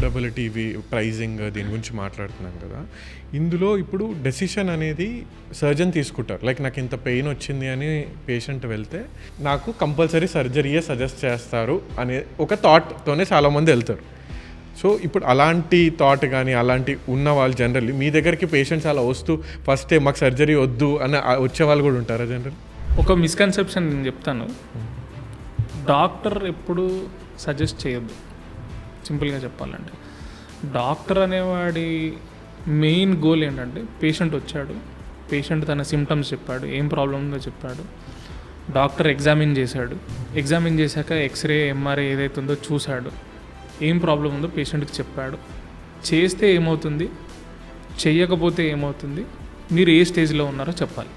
Affordability, pricing దీని గురించి మాట్లాడుతున్నాం కదా. ఇందులో ఇప్పుడు డెసిషన్ అనేది సర్జన్ తీసుకుంటారు. లైక్ నాకు ఇంత పెయిన్ వచ్చింది అని పేషెంట్ వెళ్తే నాకు కంపల్సరీ సర్జరీయే సజెస్ట్ చేస్తారు అనే ఒక థాట్తోనే చాలామంది వెళ్తారు. సో ఇప్పుడు అలాంటి థాట్ కానీ అలాంటి ఉన్న వాళ్ళు జనరల్లీ మీ దగ్గరికి పేషెంట్స్ అలా వస్తూ ఫస్ట్ మాకు సర్జరీ వద్దు అని వచ్చే వాళ్ళు కూడా ఉంటారా జనరల్? ఒక మిస్కన్సెప్షన్ నేను చెప్తాను. డాక్టర్ ఎప్పుడు సజెస్ట్ చేయొద్దు. సింపుల్గా చెప్పాలంటే డాక్టర్ అనేవాడి మెయిన్ గోల్ ఏంటంటే పేషెంట్ వచ్చాడు, పేషెంట్ తన సిమ్టమ్స్ చెప్పాడు, ఏం ప్రాబ్లం ఉందో చెప్పాడు, డాక్టర్ ఎగ్జామిన్ చేశాడు, ఎగ్జామిన్ చేశాక ఎక్స్రే ఎంఆర్ఐ ఏదైతే ఉందో చూశాడు, ఏం ప్రాబ్లం ఉందో పేషెంట్కి చెప్పాడు. చేస్తే ఏమవుతుంది, చెయ్యకపోతే ఏమవుతుంది, మీరు ఏ స్టేజ్లో ఉన్నారో చెప్పాలి.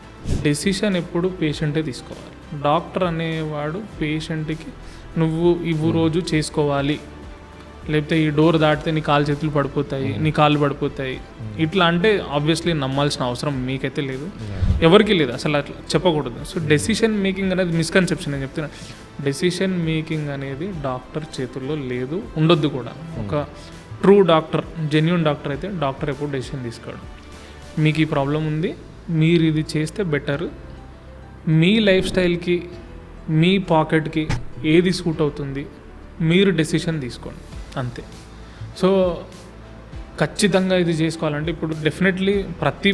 డెసిషన్ ఎప్పుడు పేషెంటే తీసుకోవాలి. డాక్టర్ అనేవాడు పేషెంట్కి నువ్వు ఇవ్వు రోజు చేసుకోవాలి, లేకపోతే ఈ డోర్ దాటితే నీ కాలు చేతులు పడిపోతాయి, నీ కాళ్ళు పడిపోతాయి, ఇట్లా అంటే ఆబ్వియస్లీ నమ్మాల్సిన అవసరం మీకైతే లేదు, ఎవరికి లేదు, అసలు అట్లా చెప్పకూడదు. సో డెసిషన్ మేకింగ్ అనేది మిస్కన్సెప్షన్. నేను చెప్తున్నాను, డెసిషన్ మేకింగ్ అనేది డాక్టర్ చేతుల్లో లేదు, ఉండొద్దు కూడా. ఒక ట్రూ డాక్టర్, జెన్యూన్ డాక్టర్ అయితే డాక్టర్ ఎప్పుడు డెసిషన్ తీసుకోడు. మీకు ఈ ప్రాబ్లం ఉంది, మీరు ఇది చేస్తే బెటర్, మీ లైఫ్ స్టైల్కి మీ పాకెట్కి ఏది సూట్ అవుతుంది మీరు డెసిషన్ తీసుకోండి, అంతే. సో ఖచ్చితంగా ఇది చేసుకోవాలంటే ఇప్పుడు డెఫినెట్లీ ప్రతి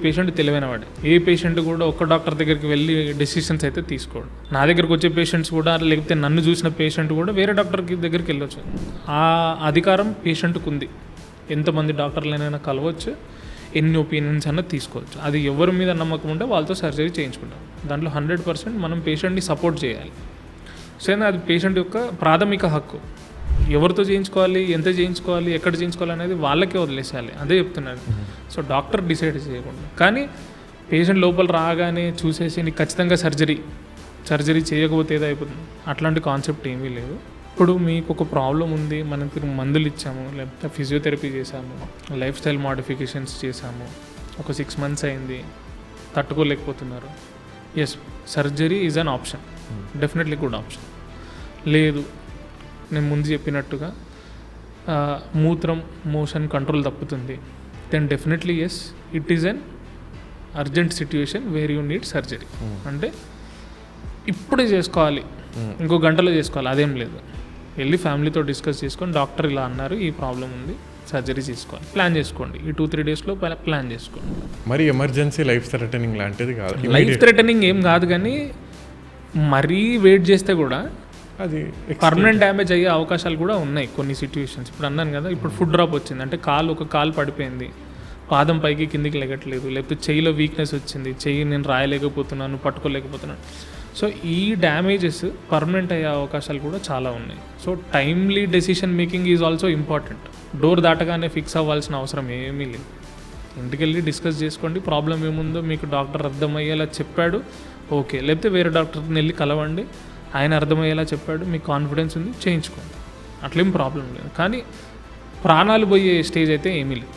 పేషెంట్ తెలివైనవాడే. ఏ పేషెంట్ కూడా ఒక్క డాక్టర్ దగ్గరికి వెళ్ళి డెసిషన్స్ అయితే తీసుకోడు. నా దగ్గరకు వచ్చే పేషెంట్స్ కూడా, లేకపోతే నన్ను చూసిన పేషెంట్ కూడా వేరే డాక్టర్ దగ్గరికి వెళ్ళొచ్చు. ఆ అధికారం పేషెంట్కి ఉంది. ఎంతమంది డాక్టర్లైనా కలవచ్చు, ఎన్ని ఒపీనియన్స్ అన్నది తీసుకోవచ్చు. అది ఎవరి మీద నమ్మకం ఉంటే వాళ్ళతో సర్జరీ చేయించుకుంటాం. దాంట్లో 100% మనం పేషెంట్ని సపోర్ట్ చేయాలి. సో అది పేషెంట్ యొక్క ప్రాథమిక హక్కు. ఎవరితో చేయించుకోవాలి, ఎంత చేయించుకోవాలి, ఎక్కడ చేయించుకోవాలి అనేది వాళ్ళకే వదిలేసేయాలి. అదే చెప్తున్నాను. సో డాక్టర్ డిసైడ్ చేయకుండా, కానీ పేషెంట్ లోపల రాగానే చూసేసి నీకు ఖచ్చితంగా సర్జరీ చేయకపోతే ఏదైపోతుంది, అట్లాంటి కాన్సెప్ట్ ఏమీ లేదు. ఇప్పుడు మీకు ఒక ప్రాబ్లం ఉంది, మనకి మందులు ఇచ్చాము, లేకపోతే ఫిజియోథెరపీ చేసాము, లైఫ్ స్టైల్ మోడిఫికేషన్స్ చేసాము, ఒక 6 months అయింది, తట్టుకోలేకపోతున్నారు, yes, surgery is an option, definitely good option. లేదు, నేను ముందు చెప్పినట్టుగా మూత్రం మోషన్ కంట్రోల్ తప్పుతుంది, then definitely yes, it is an urgent situation where you need surgery. అంటే ఇప్పుడే చేసుకోవాలి, ఇంకో గంటలో చేసుకోవాలి, అదేం లేదు. వెళ్ళి ఫ్యామిలీతో డిస్కస్ చేసుకొని డాక్టర్ ఇలా అన్నారు, ఈ ప్రాబ్లం ఉంది, సర్జరీ చేసుకోవాలి, ప్లాన్ చేసుకోండి. ఈ 2-3 daysలో ప్లాన్ చేసుకోండి. మరి ఎమర్జెన్సీ లైఫ్ థ్రెటనింగ్ లాంటిది కాదు. లైఫ్ థ్రెటనింగ్ ఏం కాదు, కానీ మరీ వెయిట్ చేస్తే కూడా అది పర్మనెంట్ డ్యామేజ్ అయ్యే అవకాశాలు కూడా ఉన్నాయి కొన్ని సిట్యుయేషన్స్. ఇప్పుడు అన్నాను కదా, ఇప్పుడు ఫుడ్ డ్రాప్ వచ్చింది అంటే ఒక కాలు పడిపోయింది, పాదం పైకి కిందికి లెగట్లేదు, లేకపోతే చెయ్యిలో వీక్నెస్ వచ్చింది, చెయ్యి నేను రాయలేకపోతున్నాను, పట్టుకోలేకపోతున్నాను. సో ఈ డ్యామేజెస్ పర్మనెంట్ అయ్యే అవకాశాలు కూడా చాలా ఉన్నాయి. So timely decision making is also important. Door దాటగానే ఫిక్స్ అవ్వాల్సిన అవసరం ఏమీ లేదు. ఇంటికి వెళ్ళి డిస్కస్ చేసుకోండి, ప్రాబ్లం ఏముందో మీకు డాక్టర్ అర్థమయ్యేలా చెప్పాడు, ఓకే. లేకపోతే వేరే డాక్టర్ని వెళ్ళి కలవండి, ఆయన అర్థమయ్యేలా చెప్పాడు, మీకు కాన్ఫిడెన్స్ ఉంది, చేయించుకోండి, అట్లేం ప్రాబ్లం లేదు. కానీ ప్రాణాలు పోయే స్టేజ్ అయితే ఏమీ లేదు.